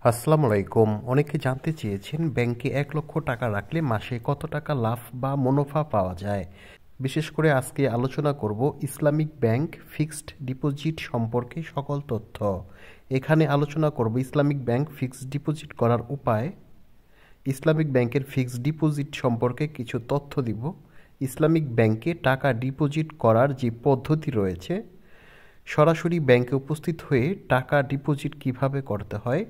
আসসালামু আলাইকুম। অনেকে জানতে চেয়েছেন ব্যাংকে ১,০০,০০০ টাকা রাখলে মাসে কত টাকা লাভ বা মুনাফা পাওয়া যায়। বিশেষ করে আজকে আলোচনা করব ইসলামিক ব্যাংক ফিক্সড ডিপোজিট সম্পর্কে সকল তথ্য। এখানে আলোচনা করব ইসলামিক ব্যাংক ফিক্সড ডিপোজিট করার উপায়, ইসলামিক ব্যাংকের ফিক্সড ডিপোজিট সম্পর্কে কিছু তথ্য দিব, ইসলামিক ব্যাংকে টাকা ডিপোজিট করার যে পদ্ধতি রয়েছে, সরাসরি ব্যাংকে উপস্থিত হয়ে টাকা ডিপোজিট কিভাবে করতে হয়,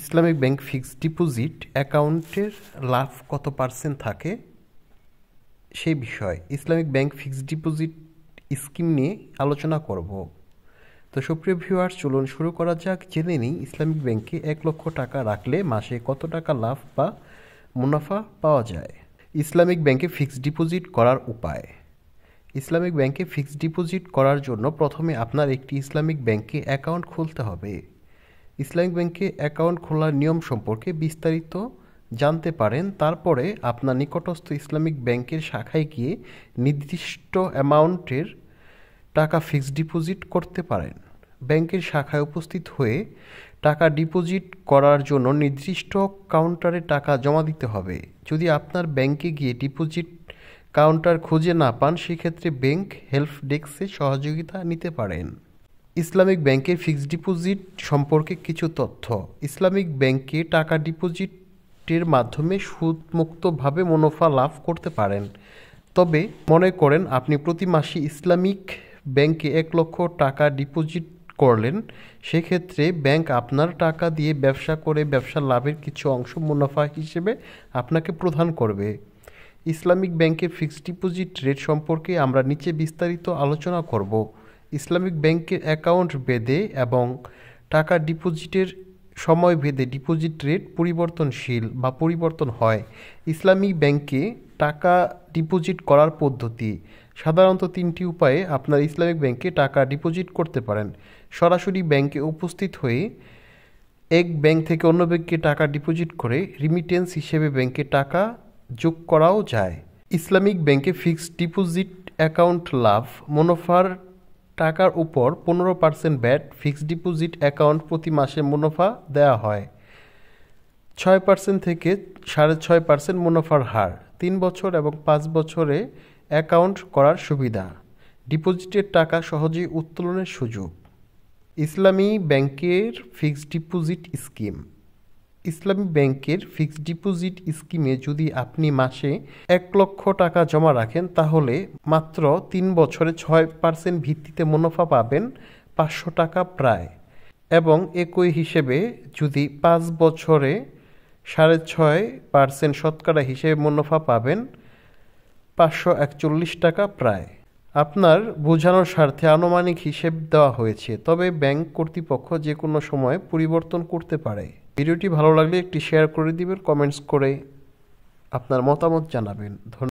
ইসলামিক ব্যাংক ফিক্সড ডিপোজিট অ্যাকাউন্টের লাভ কত পার্সেন্ট থাকে সেই বিষয় Islamic bank fixed deposit scheme নিয়ে আলোচনা করব। তো সুপ্রিয় ভিউয়ার্স, চলুন শুরু করা যাক। জেনে নিই ইসলামিক ব্যাংকে ১,০০,০০০ টাকা রাখলে মাসে কত টাকা লাভ বা মুনাফা পাওয়া যায়। ইসলামিক ব্যাংকে ফিক্সড ডিপোজিট করার উপায়। ইসলামিক ব্যাংকে ফিক্সড ডিপোজিট করার জন্য প্রথমে আপনার একটি ইসলামিক ব্যাংকে অ্যাকাউন্ট খুলতে হবে। ইসলামিক ব্যাংকে অ্যাকাউন্ট খোলার নিয়ম সম্পর্কে বিস্তারিত জানতে পারেন। তারপরে আপনার নিকটস্থ ইসলামিক ব্যাংকের শাখায় গিয়ে নির্দিষ্ট অ্যামাউন্টের টাকা ফিক্সড ডিপোজিট করতে পারেন। ব্যাংকের শাখায় উপস্থিত হয়ে টাকা ডিপোজিট করার জন্য নির্দিষ্ট কাউন্টারে টাকা জমা দিতে হবে। যদি আপনার ব্যাংকে গিয়ে ডিপোজিট কাউন্টার খুঁজে না পান, সেক্ষেত্রে ব্যাংক হেল্প ডেস্কে সহযোগিতা নিতে পারেন। ইসলামিক ব্যাংকের ফিক্সড ডিপোজিট সম্পর্কে কিছু তথ্য। ইসলামিক ব্যাংকে টাকা ডিপোজিটের মাধ্যমে সুদমুক্তভাবে মুনাফা লাভ করতে পারেন। তবে মনে করেন আপনি প্রতি মাসে ইসলামিক ব্যাংকে ১,০০,০০০ টাকা ডিপোজিট করলেন, সেক্ষেত্রে ব্যাংক আপনার টাকা দিয়ে ব্যবসা করে ব্যবসার লাভের কিছু অংশ মুনাফা হিসেবে আপনাকে প্রদান করবে। ইসলামিক ব্যাংকের ফিক্সড ডিপোজিট রেট সম্পর্কে আমরা নিচে বিস্তারিত আলোচনা করব। ইসলামিক ব্যাংকের অ্যাকাউন্ট ভেদে এবং টাকা ডিপোজিটের সময় ভেদে ডিপোজিট রেট পরিবর্তনশীল বা পরিবর্তন হয়। ইসলামিক ব্যাংকে টাকা ডিপোজিট করার পদ্ধতি। সাধারণত ৩টি উপায়ে আপনার ইসলামিক ব্যাংকে টাকা ডিপোজিট করতে পারেন। সরাসরি ব্যাংকে উপস্থিত হয়ে এক ব্যাংক থেকে অন্য ব্যাংকে টাকা ডিপোজিট করে রিমিটেন্স হিসেবে ব্যাংকে টাকা যোগ করাও যায়। ইসলামিক ব্যাংকে ফিক্সড ডিপোজিট অ্যাকাউন্ট লাভ মুনাফার টাকার উপর ১৫% ব্যাট ফিক্সড ডিপোজিট অ্যাকাউন্ট প্রতি মাসে মুনাফা দেওয়া হয়। ৬% থেকে ৬.৫% মুনাফার হার। ৩ বছর এবং ৫ বছরে অ্যাকাউন্ট করার সুবিধা। ডিপোজিটের টাকা সহজেই উত্তোলনের সুযোগ। ইসলামী ব্যাংকের ফিক্সড ডিপোজিট স্কিম। ইসলামী ব্যাংকের ফিক্সড ডিপোজিট স্কিমে যদি আপনি মাসে ১,০০,০০০ টাকা জমা রাখেন, তাহলে মাত্র ৩ বছরে ৬% ভিত্তিতে মুনাফা পাবেন ৫০০ টাকা প্রায়, এবং একই হিসেবে যদি ৫ বছরে ৬.৫% শতকরা হিসেবে মুনাফা পাবেন ৫৪১ টাকা প্রায়। আপনার বোঝানোর স্বার্থে আনুমানিক হিসেব দেওয়া হয়েছে, তবে ব্যাংক কর্তৃপক্ষ যে কোনো সময় পরিবর্তন করতে পারে। ভিডিওটি ভালো লাগলে একটি শেয়ার করে দিবেন, কমেন্টস করে আপনার মতামত জানাবেন। ধন্যবাদ।